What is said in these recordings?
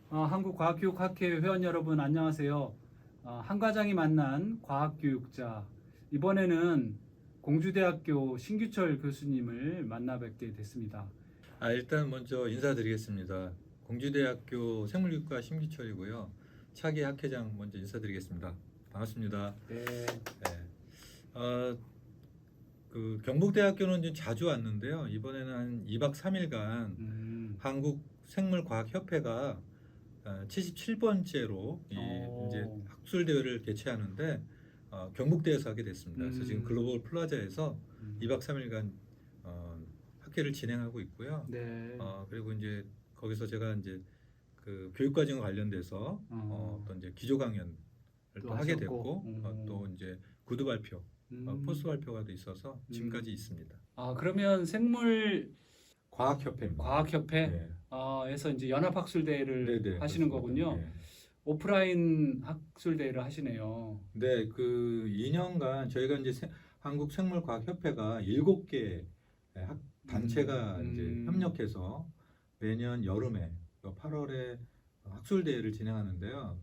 한국과학교육학회 회원 여러분 안녕하세요. 한 과장이 만난 과학교육자, 이번에는 공주대학교 신규철 교수님을 만나 뵙게 됐습니다. 일단 먼저 인사드리겠습니다. 공주대학교 생물교육과 심기철이고요. 차기 학회장 먼저 인사드리겠습니다. 반갑습니다. 네. 네. 그 경북대학교는 좀 자주 왔는데요. 이번에는 한 2박 3일간 한국생물과학협회가 77번째로 이제 학술 대회를 개최하는데 경북대에서 하게 됐습니다. 그래서 지금 글로벌 플라자에서 2박 3일간 학회를 진행하고 있고요. 네. 그리고 이제 거기서 제가 이제 그 교육과정과 관련돼서 어떤 이제 기조 강연을 또 하게 됐고 또 이제 구두 발표, 포스 발표가 돼 있어서 지금까지 있습니다. 그러면 생물 과학협회입니다. 과학협회에서 이제 연합학술대회를 네네, 하시는 그렇습니다. 거군요. 네. 오프라인 학술대회를 하시네요. 네, 그 2년간 저희가 이제 한국생물과학협회가 7개 단체가 이제 협력해서 매년 여름에 8월에 학술대회를 진행하는데요.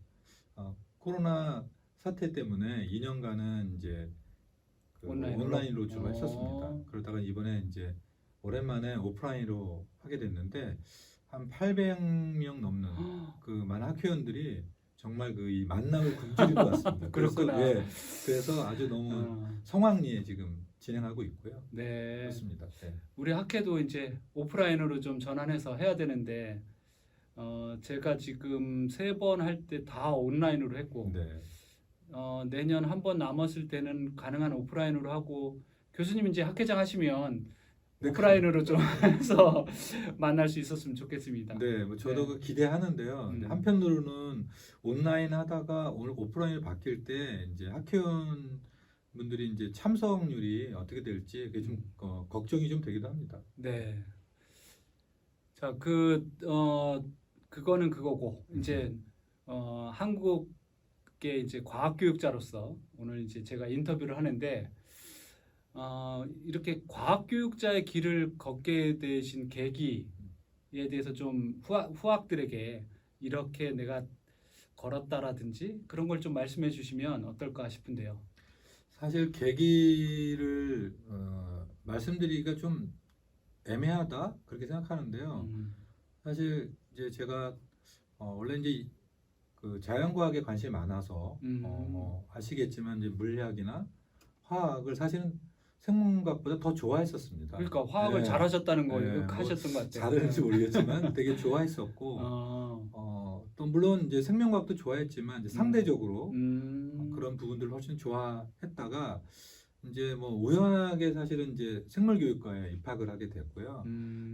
코로나 사태 때문에 2년간은 이제 그 온라인으로 주로 했었습니다. 그러다가 이번에 이제 오랜만에 오프라인으로 하게 됐는데 한 800명 넘는 그 많은 학회원들이 정말 그 이 만남을 굶주릴 것 같습니다. 그렇구나. 그래서 아주 너무 성황리에 지금 진행하고 있고요. 네. 그렇습니다. 네. 우리 학회도 이제 오프라인으로 좀 전환해서 해야 되는데 제가 지금 3번 할 때 다 온라인으로 했고 네. 내년 한 번 남았을 때는 가능한 오프라인으로 하고, 교수님 이제 학회장 하시면 네, 오프라인으로 좀 해서 만날 수 있었으면 좋겠습니다. 네, 뭐 저도 그 기대하는데요. 근데 한편으로는 온라인 하다가 오늘 오프라인으로 바뀔 때 이제 학회원 분들이 이제 참석률이 어떻게 될지 그게 좀 걱정이 좀 되기도 합니다. 네. 자, 그거는 그거고 이제 한국의 이제 과학교육자로서 오늘 이제 제가 인터뷰를 하는데 이렇게 과학교육자의 길을 걷게 되신 계기에 대해서 좀 후학들에게 이렇게 내가 걸었다라든지 그런 걸 좀 말씀해 주시면 어떨까 싶은데요. 사실 계기를 말씀드리기가 좀 애매하다 그렇게 생각하는데요. 사실 이제 제가 원래 이제 그 자연과학에 관심이 많아서 아시겠지만 이제 물리학이나 화학을 사실은 생물학보다 더 좋아했었습니다. 그러니까 화학을 잘하셨다는 거 하셨던 것 같아요. 잘했는지 모르겠지만 되게 좋아했었고 또 물론 이제 생명과학도 좋아했지만 이제 상대적으로 그런 부분들을 훨씬 좋아했다가 이제 뭐 우연하게 사실은 이제 생물교육과에 입학을 하게 됐고요.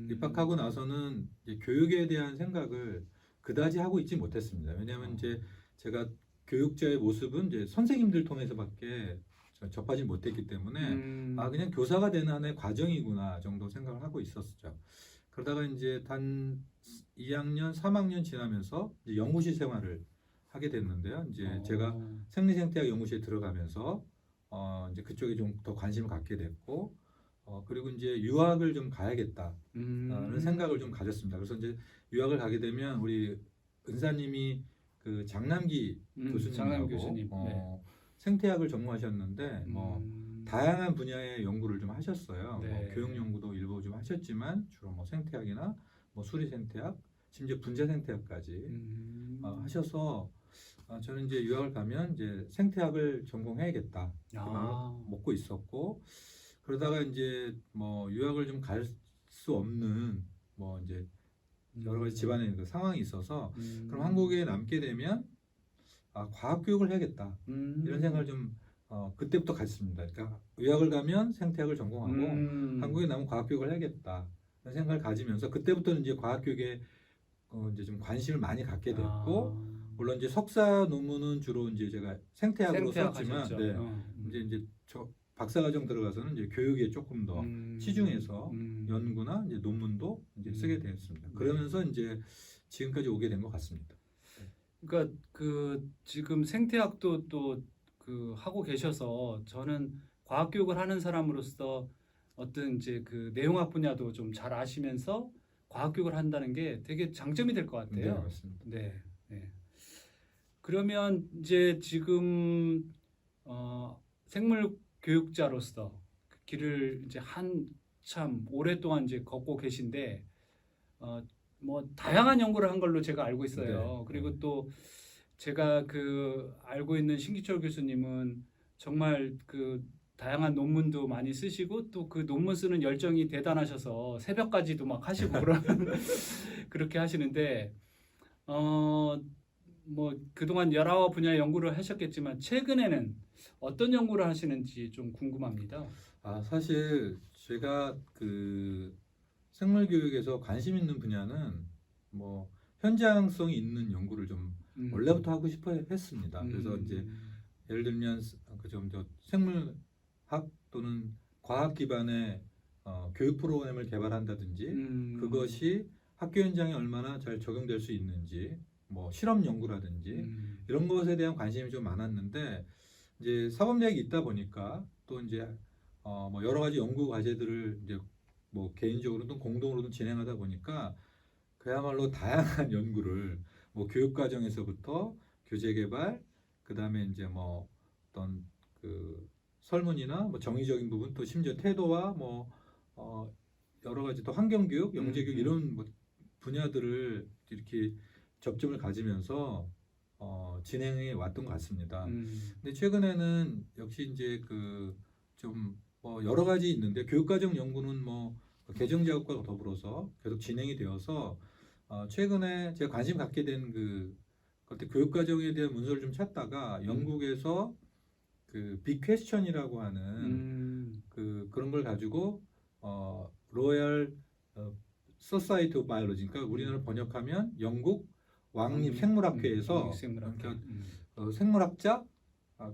입학하고 나서는 이제 교육에 대한 생각을 그다지 하고 있지 못했습니다. 왜냐하면 이제 제가 교육자의 모습은 이제 선생님들 통해서밖에 접하지 못했기 때문에 그냥 교사가 되는 하나의 과정이구나 정도 생각을 하고 있었죠. 그러다가 이제 단 2학년, 3학년 지나면서 이제 연구실 생활을 하게 됐는데요. 이제 제가 생리생태학 연구실에 들어가면서 이제 그쪽에 좀 더 관심을 갖게 됐고 그리고 이제 유학을 좀 가야겠다라는 생각을 좀 가졌습니다. 그래서 이제 유학을 가게 되면 우리 은사님이 그 장남기 교수님하고 생태학을 전공하셨는데 뭐 다양한 분야의 연구를 좀 하셨어요. 뭐 교육 연구도 일부 좀 하셨지만 주로 뭐 생태학이나 뭐 수리 생태학, 심지어 분자 생태학까지 하셔서 저는 이제 유학을 가면 이제 생태학을 전공해야겠다 마음을 먹고 있었고, 그러다가 이제 뭐 유학을 좀 갈 수 없는 뭐 이제 여러 가지 집안의 그 상황이 있어서 그럼 한국에 남게 되면 과학 교육을 해야겠다 이런 생각을 좀 그때부터 가졌습니다. 그러니까 유학을 가면 생태학을 전공하고 한국에 남은 과학 교육을 해야겠다 이런 생각을 가지면서 그때부터는 이제 과학 교육에 이제 좀 관심을 많이 갖게 됐고, 물론 이제 석사 논문은 주로 이제 제가 생태학으로 썼지만 이제 저 박사과정 들어가서는 이제 교육에 조금 더 치중해서 연구나 이제 논문도 이제 쓰게 되었습니다. 그러면서 이제 지금까지 오게 된 것 같습니다. 그러니까 그 지금 생태학도 또 그 하고 계셔서 저는 과학 교육을 하는 사람으로서 어떤 이제 그 내용학 분야도 좀 잘 아시면서 과학교육을 한다는 게 되게 장점이 될 것 네, 같아요. 맞습니다. 네, 네. 그러면 이제 지금 생물 교육자로서 그 길을 이제 한참 오랫동안 이제 걷고 계신데 뭐 다양한 연구를 한 걸로 제가 알고 있어요. 네, 그리고 네. 또 제가 그 알고 있는 신기철 교수님은 정말 그 다양한 논문도 많이 쓰시고 또 그 논문 쓰는 열정이 대단하셔서 새벽까지도 막 하시고 그런 그렇게 하시는데 뭐 그동안 여러 분야 연구를 하셨겠지만 최근에는 어떤 연구를 하시는지 좀 궁금합니다. 사실 제가 그 생물 교육에서 관심 있는 분야는 뭐 현장성이 있는 연구를 좀 원래부터 하고 싶어 했습니다. 그래서 이제 예를 들면 그좀저 생물학 또는 과학 기반의 교육 프로그램을 개발한다든지 그것이 학교 현장에 얼마나 잘 적용될 수 있는지 뭐 실험 연구라든지 이런 것에 대한 관심이 좀 많았는데 이제 사범대학이 있다 보니까 또 이제 뭐 여러 가지 연구 과제들을 이제 뭐 개인적으로든 공동으로든 진행하다 보니까 그야말로 다양한 연구를 뭐 교육 과정에서부터 교재 개발 그다음에 이제 뭐 어떤 그 설문이나 뭐 정의적인 부분 또 심지어 태도와 뭐 여러 가지 또 환경 교육, 영재 교육 이런 뭐 분야들을 이렇게 접점을 가지면서 진행해 왔던 것 같습니다. 근데 최근에는 역시 이제 그 좀 뭐 여러 가지 있는데 교육과정 연구는 뭐 개정 작업과 더불어서 계속 진행이 되어서 최근에 제가 관심 갖게 된 그 그때 교육과정에 대한 문서를 좀 찾다가 영국에서 그 빅퀘스천이라고 하는 그런 걸 가지고 로열 소사이티 오브 바이올로지 그러니까 우리나라 번역하면 영국 왕립 생물학회에서 그러니까 생물학자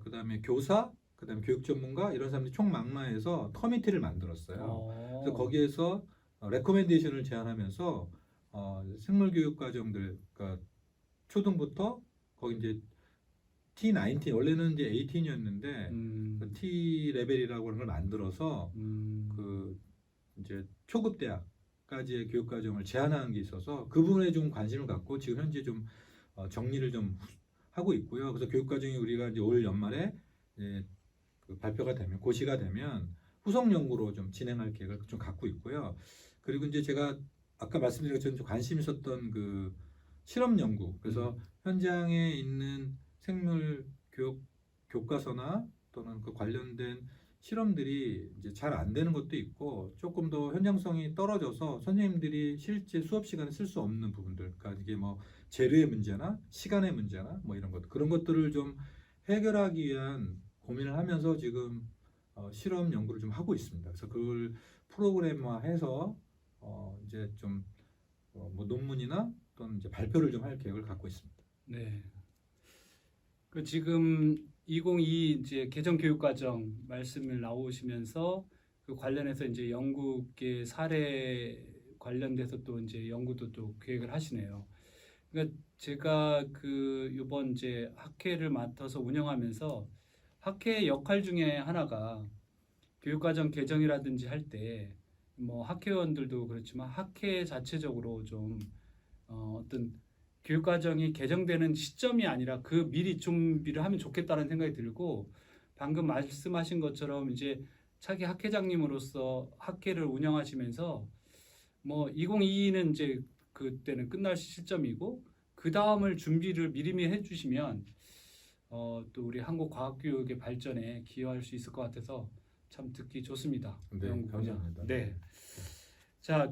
그다음에 교사 그다음에 교육 전문가 이런 사람들이 총망라해서 커미티를 만들었어요. 그래서 거기에서 레코멘데이션을 제안하면서 생물 교육 과정들 그러니까 초등부터 거기 이제 T19 원래는 이제 18이었는데 그 T 레벨이라고 하는 걸 만들어서 그 이제 초급 대학까지의 교육 과정을 제한하는 게 있어서 그 부분에 좀 관심을 갖고 지금 현재 좀 정리를 좀 하고 있고요. 그래서 교육 과정이 우리가 이제 올 연말에 이제 그 발표가 되면 고시가 되면 후속 연구로 좀 진행할 계획을 좀 갖고 있고요. 그리고 이제 제가 아까 말씀드린 것처럼 좀 관심 있었던 그 실험 연구 그래서 현장에 있는 생물 교육 교과서나 또는 그 관련된 실험들이 이제 잘 안 되는 것도 있고 조금 더 현장성이 떨어져서 선생님들이 실제 수업 시간에 쓸 수 없는 부분들 그러니까 이게 뭐 재료의 문제나 시간의 문제나 뭐 이런 것 그런 것들을 좀 해결하기 위한 고민을 하면서 지금 실험 연구를 좀 하고 있습니다. 그래서 그걸 프로그램화해서 이제 좀 뭐 논문이나 또는 이제 발표를 좀 할 계획을 갖고 있습니다. 네. 그 지금 2022 이제 개정 교육과정 말씀을 나오시면서 그 관련해서 이제 영국의 사례 관련돼서 또 이제 연구도 또 계획을 하시네요. 그러니까 제가 그 이번 이제 학회를 맡아서 운영하면서 학회의 역할 중에 하나가 교육과정 개정이라든지 할 때 뭐 학회원들도 그렇지만 학회 자체적으로 좀 어떤 교육과정이 개정되는 시점이 아니라 그 미리 준비를 하면 좋겠다는 생각이 들고 방금 말씀하신 것처럼 이제 차기 학회장님으로서 학회를 운영하시면서 뭐 2022는 이제 그때는 끝날 시점이고 그 다음을 준비를 미리미리 해주시면 또 우리 한국 과학교육의 발전에 기여할 수 있을 것 같아서 참 듣기 좋습니다. 네, 감사합니다. 네. 자,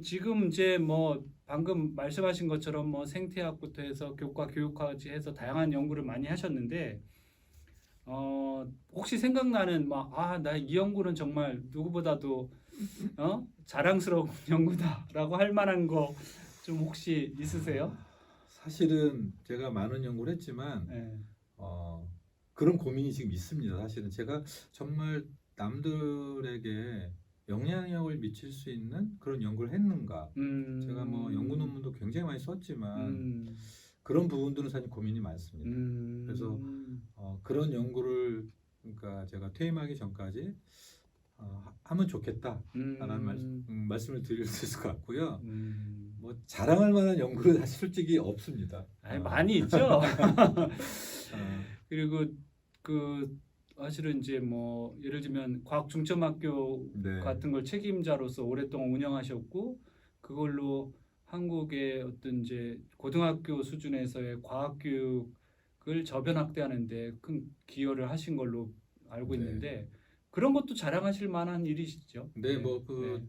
지금 이제 뭐 방금 말씀하신 것처럼 뭐 생태학부터 해서 교과 교육까지 해서 다양한 연구를 많이 하셨는데 혹시 생각나는 나 이 연구는 정말 누구보다도 자랑스러운 연구다라고 할 만한 거 좀 혹시 있으세요? 사실은 제가 많은 연구를 했지만 네. 그런 고민이 지금 있습니다. 사실은 제가 정말 남들에게 영향력을 미칠 수 있는 그런 연구를 했는가? 제가 뭐 연구 논문도 굉장히 많이 썼지만 그런 부분들은 사실 고민이 많습니다. 그래서 그런 연구를 그러니까 제가 퇴임하기 전까지 하면 좋겠다라는 말씀을 드릴 수 있을 것 같고요. 음. 뭐 자랑할 만한 연구는 사실 솔직히 없습니다. 아니, 많이 있죠. 그리고 그 사실은 이제 뭐 예를 들면 과학중점학교 네. 같은 걸 책임자로서 오랫동안 운영하셨고 그걸로 한국의 어떤 이제 고등학교 수준에서의 과학 교육을 저변 확대하는데 큰 기여를 하신 걸로 알고 네. 있는데 그런 것도 자랑하실 만한 일이시죠. 네, 뭐 그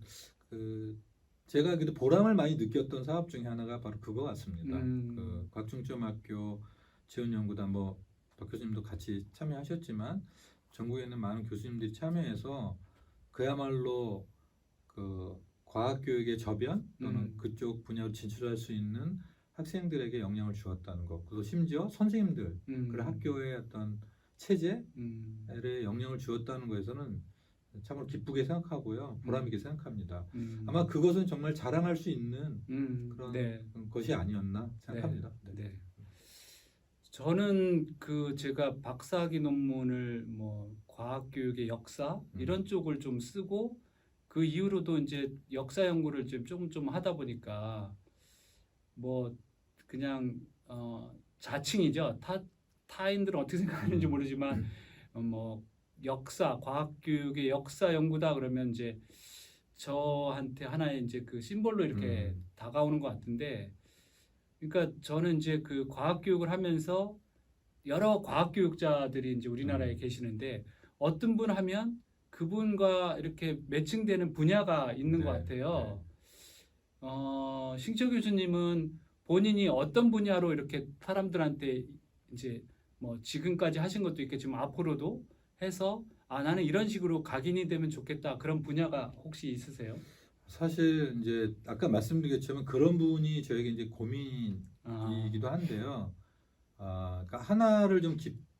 제가 그래도 보람을 많이 느꼈던 사업 중에 하나가 바로 그거 같습니다. 그 과학중점학교 지원연구단 박 교수님도 같이 참여하셨지만 전국에 있는 많은 교수님들이 참여해서 그야말로 그 과학교육의 저변 또는 그쪽 분야로 진출할 수 있는 학생들에게 영향을 주었다는 것. 그리고 심지어 선생님들, 그리고 학교의 어떤 체제에 영향을 주었다는 것에서는 참으로 기쁘게 생각하고요. 보람 있게 생각합니다. 아마 그것은 정말 자랑할 수 있는 그런 네. 것이 아니었나 생각합니다. 네. 네. 저는 그 제가 박사학위 논문을 뭐 과학교육의 역사 이런 쪽을 좀 쓰고 그 이후로도 이제 역사 연구를 좀 하다 보니까 뭐 그냥 자칭이죠. 타인들은 어떻게 생각하는지 모르지만 뭐 역사 과학교육의 역사 연구다 그러면 이제 저한테 하나의 이제 그 심볼로 이렇게 다가오는 것 같은데. 그러니까 저는 이제 그 과학 교육을 하면서 여러 과학 교육자들이 이제 우리나라에 계시는데 어떤 분 하면 그분과 이렇게 매칭되는 분야가 있는 것 같아요. 신채 교수님은 본인이 어떤 분야로 이렇게 사람들한테 이제 뭐 지금까지 하신 것도 있겠지만 앞으로도 해서 나는 이런 식으로 각인이 되면 좋겠다 그런 분야가 혹시 있으세요? 사실 이제 아까 말씀드렸지만 그런 부분이 저에게 이제 고민이기도 한데요. 그러니까 하나를 좀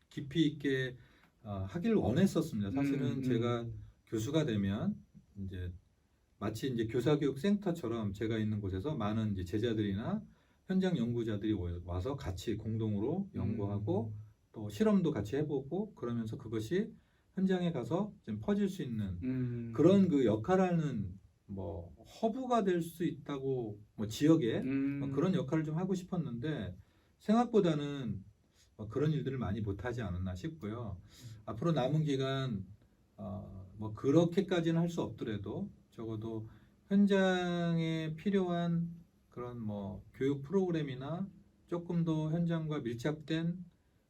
깊이 있게 하길 원했었습니다. 사실은 제가 교수가 되면 이제 마치 이제 교사교육센터처럼 제가 있는 곳에서 많은 이제 제자들이나 현장 연구자들이 와서 같이 공동으로 연구하고 또 실험도 같이 해보고 그러면서 그것이 현장에 가서 좀 퍼질 수 있는 그런 그 역할하는 뭐 허브가 될 수 있다고 뭐 지역에 그런 역할을 좀 하고 싶었는데 생각보다는 그런 일들을 많이 못하지 않았나 싶고요. 앞으로 남은 기간 뭐 그렇게까지는 할 수 없더라도 적어도 현장에 필요한 그런 뭐 교육 프로그램이나 조금 더 현장과 밀착된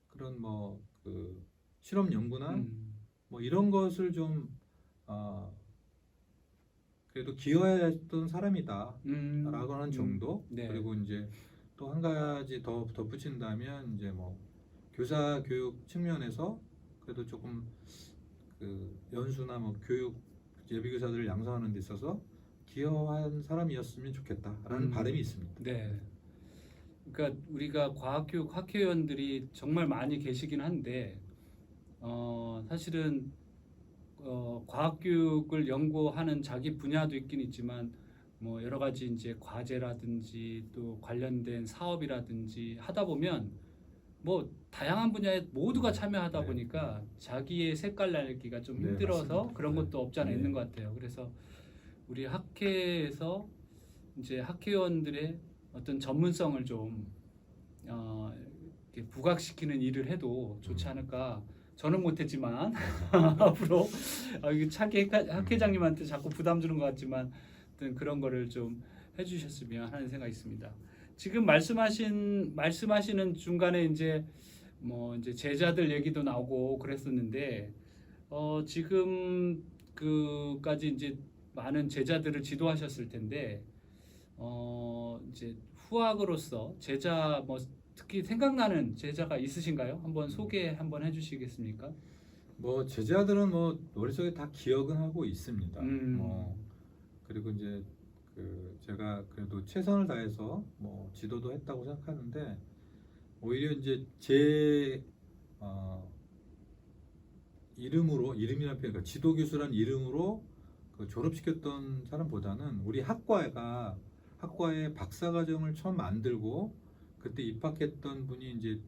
그런 뭐 그 실험 연구나 뭐 이런 것을 좀 그래도 기여했던 사람이다라고 하는 정도. 네. 그리고 이제 또 한 가지 더 덧붙인다면 이제 뭐 교사 교육 측면에서 그래도 조금 그 연수나 뭐 교육 예비교사들을 양성하는 데 있어서 기여한 사람이었으면 좋겠다라는 바람이 있습니다. 네. 그러니까 우리가 과학교육 학회원들이 정말 많이 계시긴 한데 사실은 과학교육을 연구하는 자기 분야도 있긴 있지만 뭐 여러 가지 이제 과제라든지 또 관련된 사업이라든지 하다 보면 뭐 다양한 분야에 모두가 참여하다 보니까 자기의 색깔 내기가 좀 힘들어서 맞습니다. 그런 것도 없지 않아 있는 것 같아요. 그래서 우리 학회에서 이제 학회원들의 어떤 전문성을 좀 이렇게 부각시키는 일을 해도 좋지 않을까. 저는 못했지만 앞으로 이게 차기 학회장님한테 자꾸 부담 주는 것 같지만 어떤 그런 거를 좀 해주셨으면 하는 생각이 있습니다. 지금 말씀하시는 중간에 이제 뭐 이제 제자들 얘기도 나오고 그랬었는데 지금 그까지 이제 많은 제자들을 지도하셨을 텐데 이제 후학으로서 제자 뭐 특히 생각나는 제자가 있으신가요? 한번 소개 한번 해주시겠습니까? 뭐 제자들은 뭐 머릿속에 다 기억은 하고 있습니다. 뭐 그리고 이제 그 제가 그래도 최선을 다해서 뭐 지도도 했다고 생각하는데 오히려 이제 제 이름이란 표현, 그러니까 지도 교수란 이름으로 그 졸업시켰던 사람보다는 우리 학과의 박사과정을 처음 만들고 그때 입학했던 분이 이제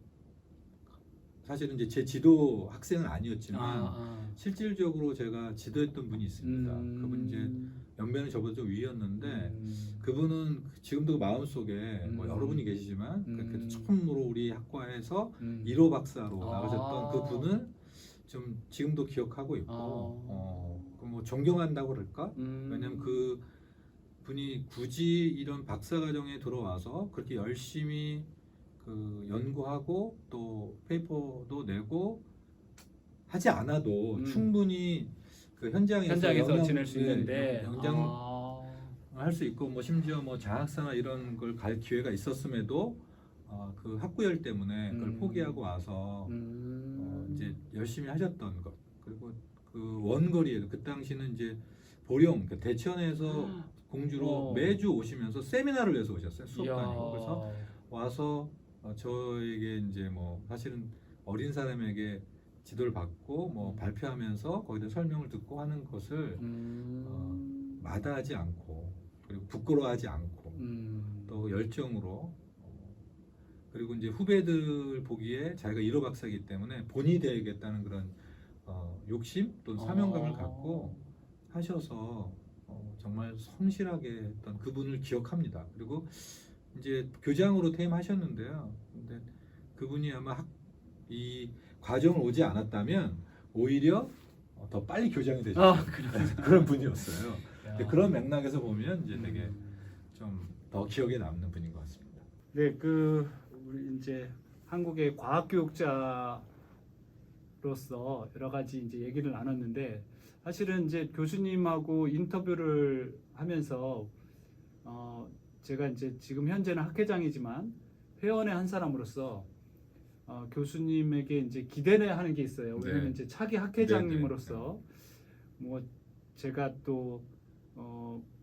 사실은 이제 제 지도 학생은 아니었지만 아. 실질적으로 제가 지도했던 분이 있습니다. 그분 이제 연배는 저보다 좀 위였는데 그분은 지금도 마음속에 뭐 여러분이 계시지만 그렇게 처음으로 우리 학과에서 1호 박사로 나가셨던 그 분을 좀 지금도 기억하고 있고 뭐 존경한다고 그럴까? 왜냐면 그 분이 굳이 이런 박사 과정에 들어와서 그렇게 열심히 그 연구하고 또 페이퍼도 내고 하지 않아도 충분히 그 현장에서 지낼 수 있는데 할 수 있고 뭐 심지어 뭐 장학사나 이런 걸 갈 기회가 있었음에도 그 학구열 때문에 그걸 포기하고 와서 이제 열심히 하셨던 것. 그리고 그 원거리에도 그 당시는 이제 보령 그 대천에서 공주로 매주 오시면서 세미나를 해서 오셨어요. 수업도 아니고. 그래서 와서 저에게 이제 뭐 사실은 어린 사람에게 지도를 받고 뭐 발표하면서 거기다 설명을 듣고 하는 것을 마다하지 않고 그리고 부끄러워하지 않고 또 열정으로 그리고 이제 후배들 보기에 자기가 1호 박사이기 때문에 본이 되야겠다는 그런 욕심 또 사명감을 갖고 하셔서 정말 성실하게 했던 그분을 기억합니다. 그리고 이제 교장으로 퇴임하셨는데요. 근데 그분이 아마 이 과정을 오지 않았다면 오히려 더 빨리 교장이 되셨어요. 그런 분이었어요. 근데 그런 맥락에서 보면 이제 되게 좀 더 기억에 남는 분인 것 같습니다. 네, 그 우리 이제 한국의 과학교육자로서 여러 가지 이제 얘기를 나눴는데 사실은 이제 교수님하고 인터뷰를 하면서 제가 이제 지금 현재는 학회장이지만 회원의 한 사람으로서 교수님에게 이제 기대를 하는 게 있어요. 왜냐면 이제 차기 학회장님으로서 뭐 제가 또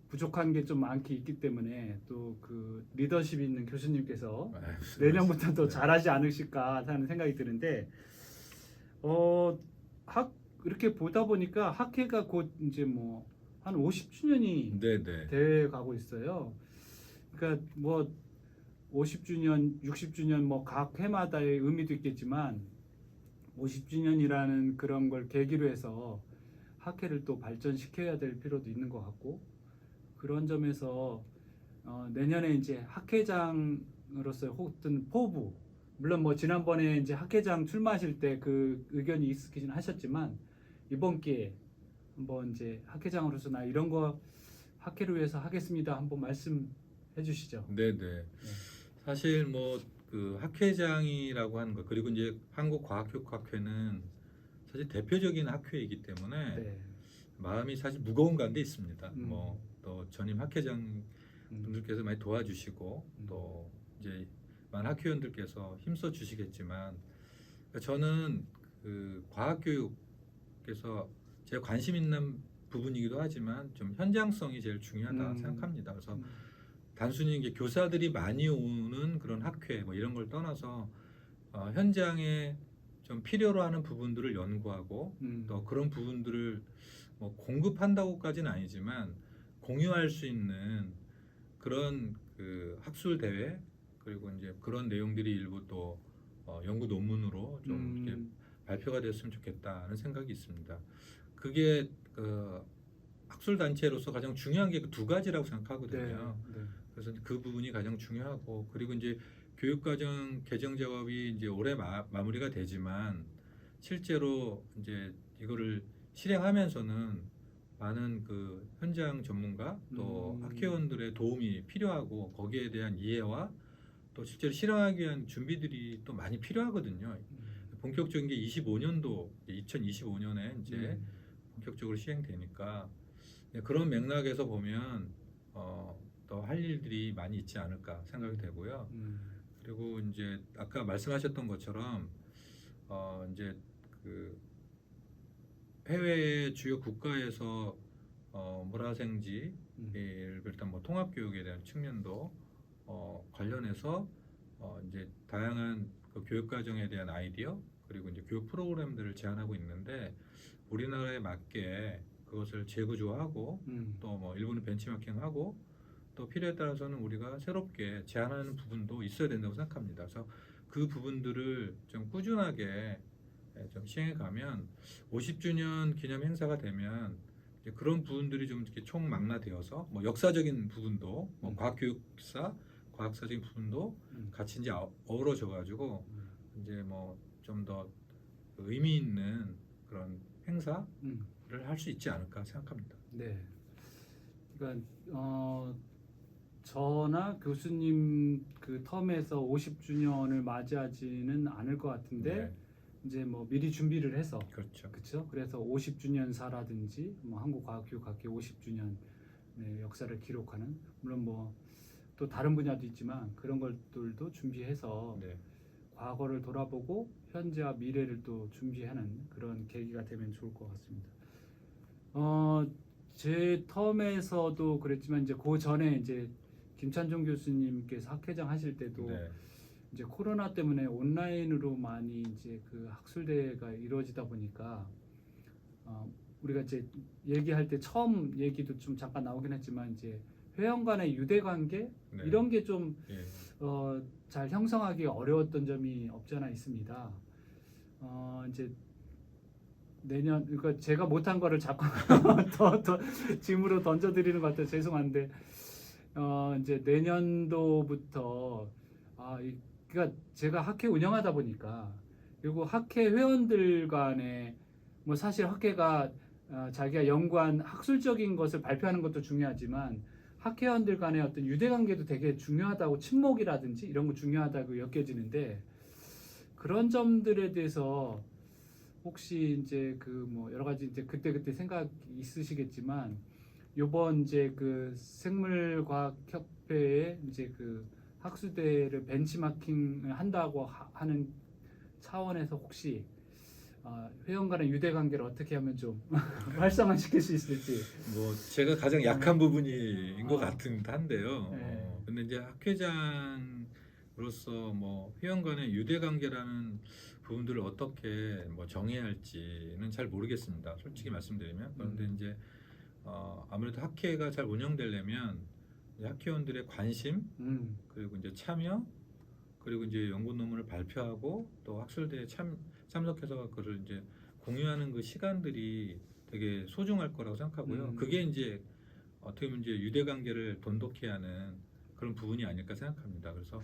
부족한 게 좀 많기 있기 때문에 또 그 리더십 있는 교수님께서 내년부터 더 잘하지 않으실까 하는 생각이 드는데 이렇게 보다 보니까 학회가 곧 이제 뭐 한 50주년이 돼 가고 있어요. 그러니까 뭐 50주년, 60주년 뭐 각 해마다의 의미도 있겠지만 50주년이라는 그런 걸 계기로 해서 학회를 또 발전시켜야 될 필요도 있는 것 같고 그런 점에서 내년에 이제 학회장으로서 혹은 포부 물론 뭐 지난번에 이제 학회장 출마하실 때 그 의견이 있으시긴 하셨지만 이번 기회에 한번 이제 학회장으로서 나 이런 거 학회를 위해서 하겠습니다. 한번 말씀해 주시죠. 네네. 사실 뭐 그 학회장이라고 하는 것 그리고 이제 한국과학교육학회는 사실 대표적인 학회이기 때문에 마음이 사실 무거운 가운데 있습니다. 뭐 또 전임 학회장 분들께서 많이 도와주시고 또 이제 많은 학회의원들께서 힘써 주시겠지만 저는 그 과학교육에서 제가 관심 있는 부분이기도 하지만 좀 현장성이 제일 중요하다 생각합니다. 그래서 단순히 이게 교사들이 많이 오는 그런 학회 뭐 이런 걸 떠나서 현장에 좀 필요로 하는 부분들을 연구하고 또 그런 부분들을 뭐 공급한다고까지는 아니지만 공유할 수 있는 그런 그 학술 대회 그리고 이제 그런 내용들이 일부 또 연구 논문으로 좀 이렇게 발표가 됐으면 좋겠다는 생각이 있습니다. 그게 그 학술 단체로서 가장 중요한 게 그 두 가지라고 생각하거든요. 그래서 그 부분이 가장 중요하고 그리고 이제 교육과정 개정 작업이 이제 올해 마무리가 되지만 실제로 이제 이거를 실행하면서는 많은 그 현장 전문가 또 학회원들의 도움이 필요하고 거기에 대한 이해와 또 실제로 실행하기 위한 준비들이 또 많이 필요하거든요. 본격적인 게 2025년에 이제 본격적으로 시행되니까 그런 맥락에서 보면 더 할 일들이 많이 있지 않을까 생각이 되고요. 그리고 이제 아까 말씀하셨던 것처럼 이제 그 해외의 주요 국가에서 물화생지 예를 비롯한 뭐 통합교육에 대한 측면도 관련해서 이제 다양한 그 교육과정에 대한 아이디어 그리고 이제 교육 프로그램들을 제안하고 있는데 우리나라에 맞게 그것을 재구조하고 또 뭐 일부는 벤치마킹하고 또 또 필요에 따라서는 우리가 새롭게 제안하는 부분도 있어야 된다고 생각합니다. 그래서 그 부분들을 좀 꾸준하게 좀 시행해 가면 50주년 기념 행사가 되면 이제 그런 부분들이 좀 이렇게 총망라되어서 뭐 역사적인 부분도 뭐 과학교육사, 과학사적인 부분도 같이 이제 어우러져 가지고 이제 뭐 좀 더 의미 있는 그런 행사를 할 수 있지 않을까 생각합니다. 네. 그러니까 저나 교수님 그 텀에서 50주년을 맞이하지는 않을 것 같은데 네. 이제 뭐 미리 준비를 해서 그렇죠. 그렇죠. 그래서 50주년사라든지 뭐 한국과학교육학회 50주년 역사를 기록하는 물론 뭐 또 다른 분야도 있지만 그런 것들도 준비해서 네. 과거를 돌아보고 현재와 미래를 또 준비하는 그런 계기가 되면 좋을 것 같습니다. 제 텀에서도 그랬지만 이제 그 전에 이제 김찬종 교수님께서 학회장 하실 때도 네. 이제 코로나 때문에 온라인으로 많이 이제 그 학술대회가 이루어지다 보니까 우리가 이제 얘기할 때 처음 얘기도 좀 잠깐 나오긴 했지만 이제 회원 간의 유대 관계 네. 이런 게 좀 예. 잘 형성하기 어려웠던 점이 없지 않아 있습니다. 이제 내년 그러니까 제가 못한 거를 자꾸 더 짐으로 던져드리는 것 같아서 죄송한데 이제 내년도부터 그러니까 제가 학회 운영하다 보니까 그리고 학회 회원들 간에 뭐 사실 학회가 자기가 연구한 학술적인 것을 발표하는 것도 중요하지만 학회원들 간의 어떤 유대관계도 되게 중요하다고 친목이라든지 이런 거 중요하다고 여겨지는데 그런 점들에 대해서 혹시 이제 그 뭐 여러 가지 이제 그때 생각 있으시겠지만 요번 이제 그 생물과학협회에 이제 그 학술대를 벤치마킹을 한다고 하는 차원에서 혹시 회원 간의 유대 관계를 어떻게 하면 좀 활성화시킬 수 있을지. 뭐 제가 가장 약한 부분인 것 같은 한데요. 네. 근데 이제 학회장으로서 뭐 회원 간의 유대 관계라는 부분들을 어떻게 뭐 정해야 할지는 잘 모르겠습니다. 솔직히 말씀드리면. 그런데 이제 아무래도 학회가 잘 운영되려면 이제 학회원들의 관심 그리고 이제 참여 그리고 이제 연구 논문을 발표하고 또 학술대에 참석해서 그걸 이제 공유하는 그 시간들이 되게 소중할 거라고 생각하고요. 그게 이제 어떻게 보면 이제 유대 관계를 돈독히 하는 그런 부분이 아닐까 생각합니다. 그래서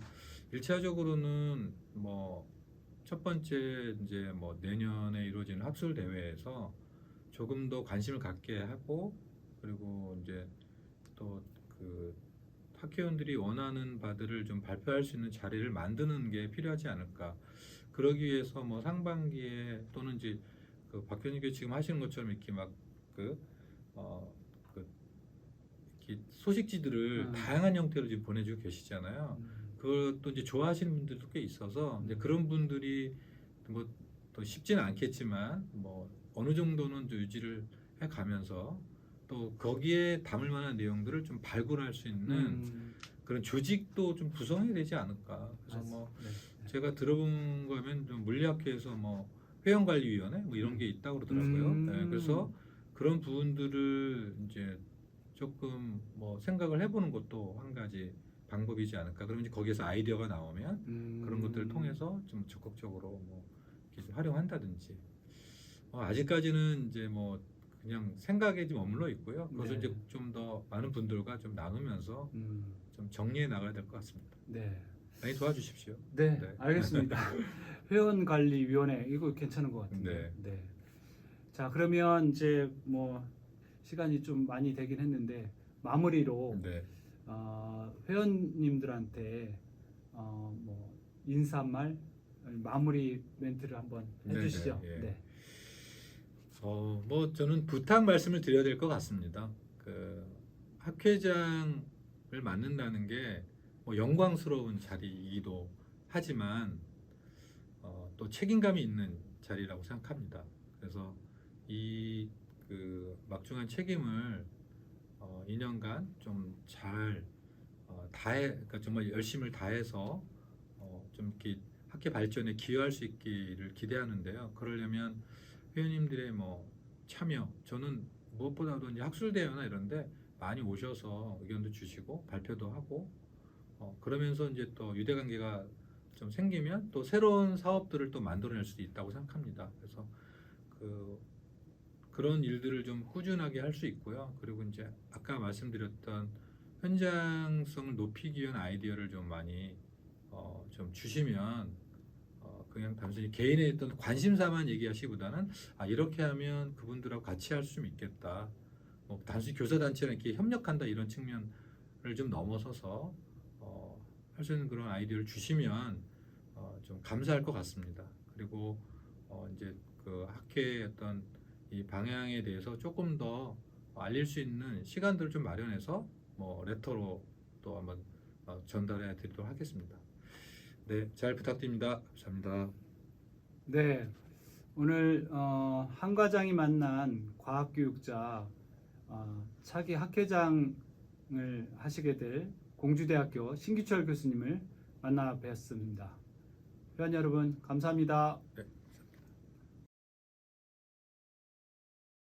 1차적으로는 뭐 첫 번째 이제 뭐 내년에 이루어지는 학술 대회에서 조금 더 관심을 갖게 하고 그리고 이제 또 그 학회원들이 원하는 바들을 좀 발표할 수 있는 자리를 만드는 게 필요하지 않을까. 그러기 위해서 뭐 상반기에 또는 이제 그 박현희 교수 지금 하시는 것처럼 이렇게 막그 이렇게 소식지들을 다양한 형태로 지금 보내주고 계시잖아요. 그것도 이제 좋아하시는 분들도 꽤 있어서 이제 그런 분들이 뭐 또 쉽지는 않겠지만 뭐 어느 정도는 좀 유지를 해가면서 또 거기에 담을 만한 내용들을 좀 발굴할 수 있는 그런 조직도 좀 구성해야 되지 않을까. 그래서 뭐 제가 들어본 거면 좀 물리학회에서 뭐 회원관리위원회 뭐 이런 게 있다고 그러더라고요. 네, 그래서 그런 부분들을 이제 조금 뭐 생각을 해보는 것도 한 가지 방법이지 않을까. 그러면 이제 거기에서 아이디어가 나오면 그런 것들을 통해서 좀 적극적으로 뭐 이렇게 좀 활용한다든지. 아직까지는 이제 뭐 그냥 생각에 좀 머물러 있고요. 그것을 이제 좀 더 많은 분들과 좀 나누면서 좀 정리해 나가야 될 것 같습니다. 네. 많이 도와주십시오. 네, 알겠습니다. 회원관리위원회 이거 괜찮은 것 같은데. 네. 자, 그러면 이제 뭐 시간이 좀 많이 되긴 했는데 마무리로 네. 회원님들한테 뭐 인사말 마무리 멘트를 한번 해주시죠. 네. 네. 뭐 저는 부탁 말씀을 드려야 될 것 같습니다. 그 학회장을 맡는다는 게 뭐 영광스러운 자리이기도 하지만 또 책임감이 있는 자리라고 생각합니다. 그래서 이 그 막중한 책임을 2년간 좀 잘 그러니까 정말 열심을 다해서 좀 이렇게 학회 발전에 기여할 수 있기를 기대하는데요. 그러려면 회원님들의 뭐 참여, 저는 무엇보다도 이제 학술대회나 이런데 많이 오셔서 의견도 주시고 발표도 하고 그러면서 이제 또 유대관계가 좀 생기면 또 새로운 사업들을 또 만들어낼 수도 있다고 생각합니다. 그래서 그런 일들을 좀 꾸준하게 할 수 있고요. 그리고 이제 아까 말씀드렸던 현장성을 높이기 위한 아이디어를 좀 많이 좀 주시면 그냥 단순히 개인의 어떤 관심사만 얘기하시기보다는 이렇게 하면 그분들하고 같이 할 수 있겠다. 뭐 단순히 교사단체랑 이렇게 협력한다 이런 측면을 좀 넘어서서 할 수 있는 그런 아이디어를 주시면 좀 감사할 것 같습니다. 그리고 이제 그 학회의 어떤 이 방향에 대해서 조금 더 알릴 수 있는 시간들을 좀 마련해서 뭐 레터로 또 한번 전달해 드리도록 하겠습니다. 네, 잘 부탁드립니다. 감사합니다. 네, 오늘 한 과장이 만난 과학교육자 차기 학회장을 하시게 될 공주대학교 신기철 교수님을 만나 뵀습니다. 회원 여러분 감사합니다. 네.